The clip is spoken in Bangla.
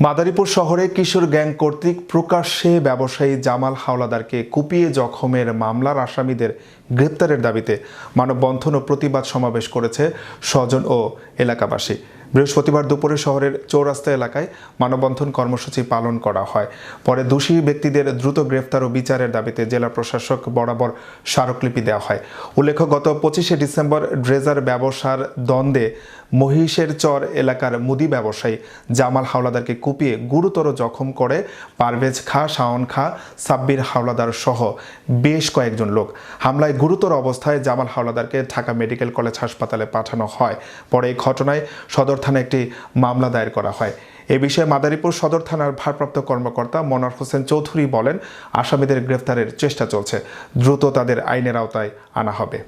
মাদারীপুর শহরে কিশোর গ্যাং কর্তৃক প্রকাশ্যে ব্যবসায়ী জামাল হাওলাদারকে কুপিয়ে জখমের মামলার আসামিদের গ্রেপ্তারের দাবিতে মানববন্ধন ও প্রতিবাদ সমাবেশ করেছে স্বজন ও এলাকাবাসী। বৃহস্পতিবার দুপুরে শহরের চৌরাস্তা এলাকায় মানববন্ধন কর্মসূচি পালন করা হয়। পরে দোষী ব্যক্তিদের দ্রুত গ্রেফতার ও বিচারের দাবিতে জেলা প্রশাসক বরাবর স্মারকলিপি দেওয়া হয়। উল্লেখ্য, গত 25শে ডিসেম্বর ড্রেজার ব্যবসার দ্বন্দ্বে মহিষের চর এলাকার মুদি ব্যবসায়ী জামাল হাওলাদারকে কুপিয়ে গুরুতর জখম করে পারভেজ খাঁ, শাওন খাঁ, সাব্বির হাওলাদার সহ বেশ কয়েকজন লোক। হামলায় গুরুতর অবস্থায় জামাল হাওলাদারকে ঢাকা মেডিকেল কলেজ হাসপাতালে পাঠানো হয়। পরে এই ঘটনায় সদর থানায় একটি মামলা দায়ের করা হয়। এ বিষয়ে মাদারীপুর সদর থানার ভারপ্রাপ্ত কর্মকর্তা মনোয়ার হোসেন চৌধুরী বলেন, আসামিদের গ্রেফতারের চেষ্টা চলছে, দ্রুত তাদের আইনের আওতায় আনা হবে।